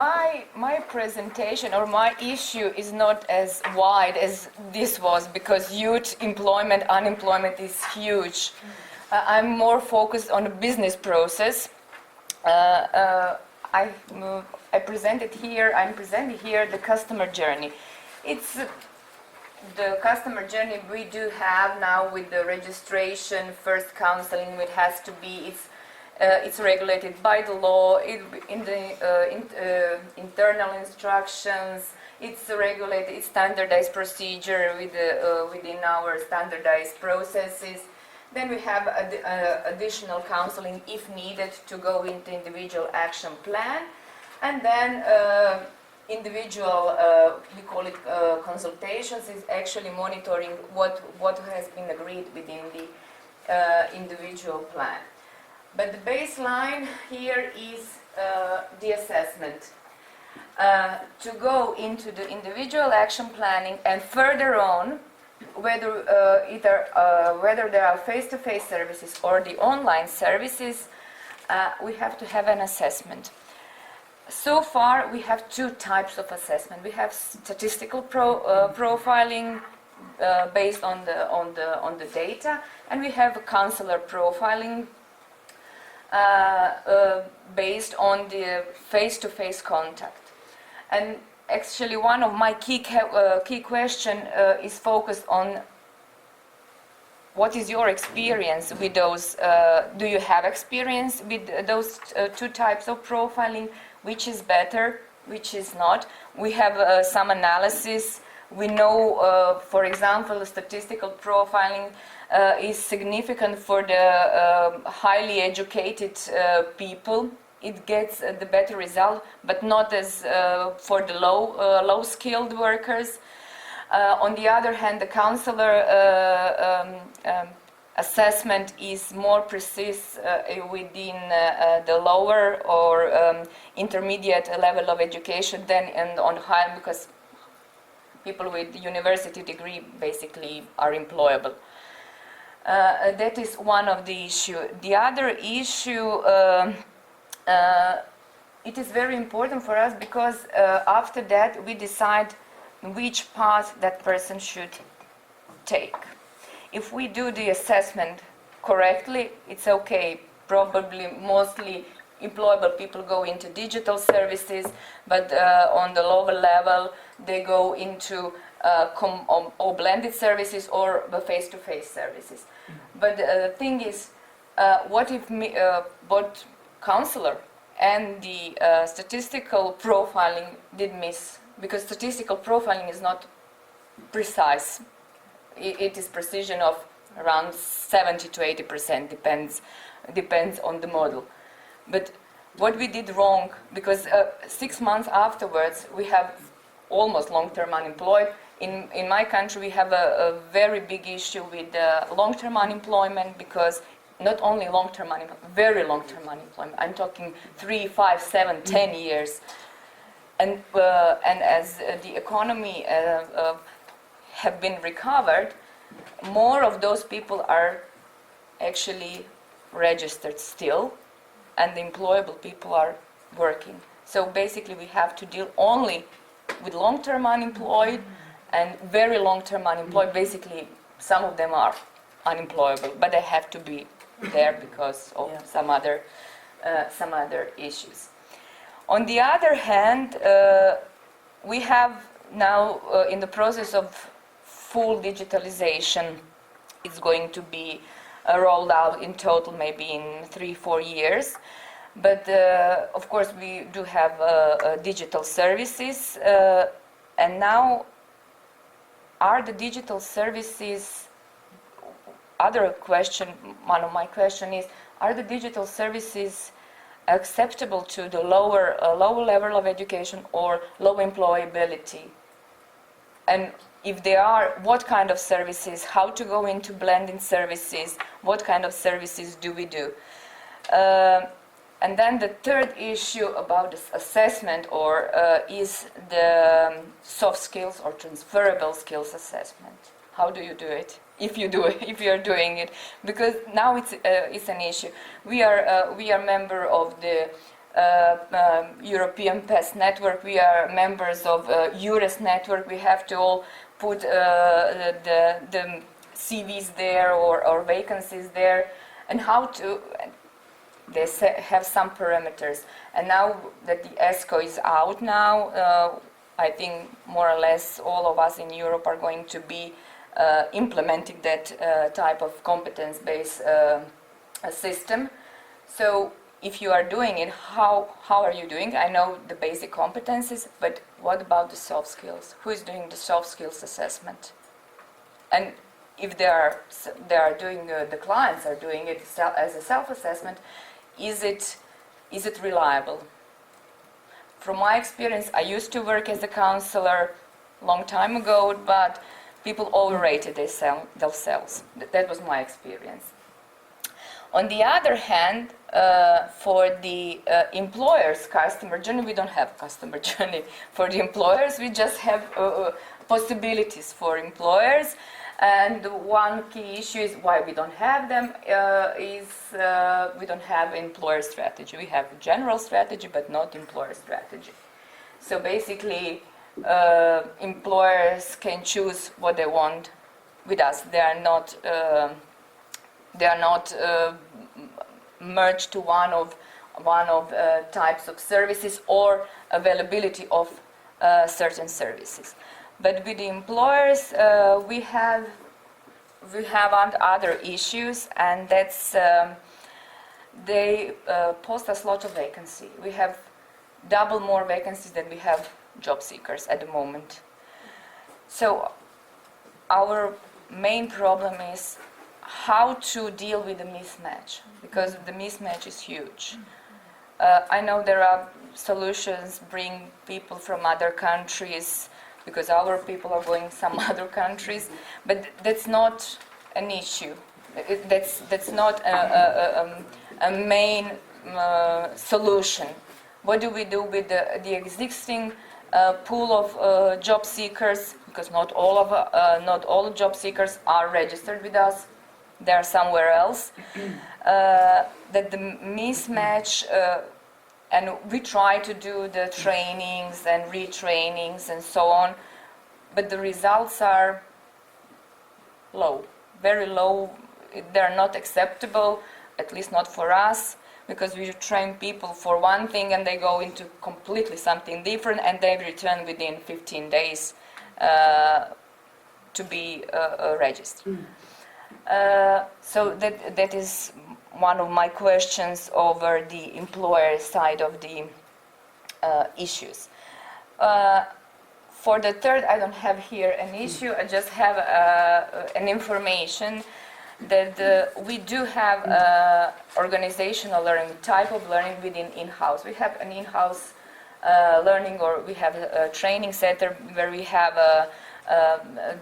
My presentation or my issue is not as wide as this was, because youth employment, unemployment is huge. I'm more focused on the business process. I presented here. I'm presenting here the customer journey. It's the customer journey we do have now with the registration, first counseling. It has to be. It's regulated by the law, in the internal instructions. It's regulated, it's standardized procedure within our standardized processes. Then we have additional counseling if needed to go into individual action plan. And then individual, we call it consultations, is actually monitoring what has been agreed within the individual plan. But the baseline here is the assessment. To go into the individual action planning and further on, whether there are face-to-face services or the online services, we have to have an assessment. So far, we have two types of assessment. We have statistical profiling based on the data, and we have a counselor profiling based on the face-to-face contact. And actually, one of my key question is focused on what is your experience with those. Do you have experience with those two types of profiling? Which is better, which is not? We have some analysis. We know, for example, statistical profiling is significant for the highly educated people. It gets the better result, but not as for the low-skilled workers. On the other hand, the counselor assessment is more precise within the lower or intermediate level of education than on high, because people with university degree basically are employable. That is one of the issues. The other issue, it is very important for us because after that we decide which path that person should take. If we do the assessment correctly, it's okay. Probably mostly employable people go into digital services, but on the lower level they go into or blended services or the face-to-face services. But the thing is, what if both counselor and the statistical profiling did miss? Because statistical profiling is not precise. It is precision of around 70 to 80%, depends on the model. But what we did wrong, because 6 months afterwards we have almost long-term unemployed. In my country we have a very big issue with long-term unemployment, because not only long-term unemployment, very long-term unemployment. I'm talking 3, 5, 7, 10 years. And as the economy have been recovered, more of those people are actually registered still, and the employable people are working. So basically we have to deal only with long-term unemployed and very long-term unemployed. Basically some of them are unemployable, but they have to be there because of some other issues. On the other hand, we have now in the process of full digitalization. It's going to be rolled out in total maybe in 3-4 years. But of course we do have digital services, and now are the digital services, one of my question is, are the digital services acceptable to the lower level of education or low employability? And if they are, what kind of services, how to go into blending services, what kind of services do we do? And then the third issue about this assessment is the soft skills or transferable skills assessment. How do you do it? If you are doing it, because now it's an issue. We are member of the European Pest Network, we are members of EURES network, we have to all put the CVs there or vacancies there, and how to, they have some parameters. And now that the ESCO is out now, I think more or less all of us in Europe are going to be implementing that type of competence-based system. So if you are doing it, how are you doing? I know the basic competencies, but what about the soft skills? Who is doing the soft skills assessment? And if they are doing, the clients are doing it as a self-assessment, is it reliable? From my experience, I used to work as a counselor a long time ago, but people overrated themselves. That was my experience. On the other hand, for the employer's customer journey, we don't have customer journey. For the employers, we just have possibilities for employers. And one key issue is why we don't have them is we don't have employer strategy. We have general strategy, but not employer strategy. So basically, employers can choose what they want with us. They are not merged to one of types of services or availability of certain services. But with the employers, we have other issues, and that's they post us lots of vacancy. We have double more vacancies than we have job seekers at the moment. So our main problem is how to deal with the mismatch, because the mismatch is huge. I know there are solutions, bring people from other countries, because our people are going some other countries, but that's not an issue. That's not a main solution. What do we do with the existing pool of job seekers? Because not all job seekers are registered with us; they are somewhere else. That the mismatch. And we try to do the trainings and retrainings and so on, but the results are low, very low. They're not acceptable, at least not for us, because we train people for one thing and they go into completely something different, and they return within 15 days to be registered. So that is one of my questions over the employer side of the issues. For the third, I don't have here an issue, I just have an information that we do have organizational learning, type of learning within in-house. We have an in-house learning, or we have a training center where we have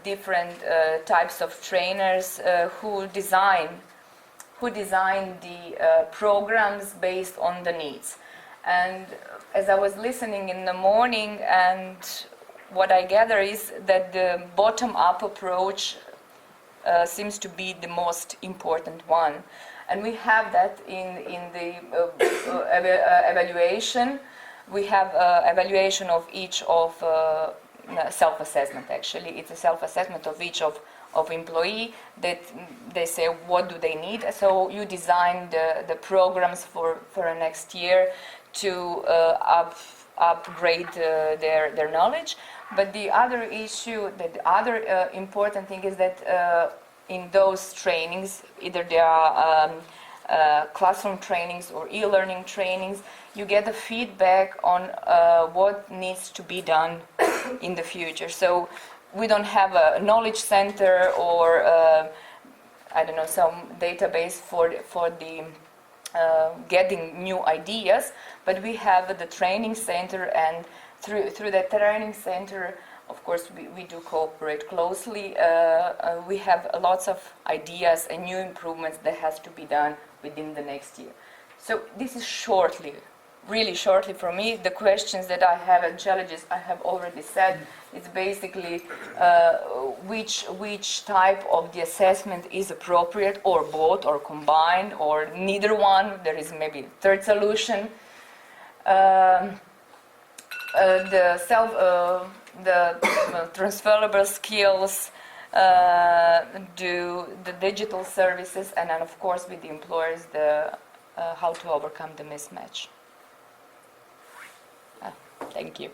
different types of trainers who design the programs based on the needs. And as I was listening in the morning, and what I gather is that the bottom-up approach seems to be the most important one. And we have that in the evaluation. We have evaluation of each of self-assessment, actually. It's a self-assessment of each of employee, that they say what do they need. So you design the programs for the next year to upgrade their knowledge. But the other issue, the other important thing is that in those trainings, either they are classroom trainings or e-learning trainings, you get the feedback on what needs to be done in the future. So we don't have a knowledge center or I don't know, some database for the getting new ideas, but we have the training center, and through the training center, of course, we do cooperate closely. We have lots of ideas and new improvements that has to be done within the next year. So this is shortly, really shortly for me. The questions that I have and challenges I have already said. It's basically which type of the assessment is appropriate, or both, or combined, or neither one. There is maybe a third solution. the transferable skills, do the digital services, and then of course with the employers the how to overcome the mismatch. Thank you.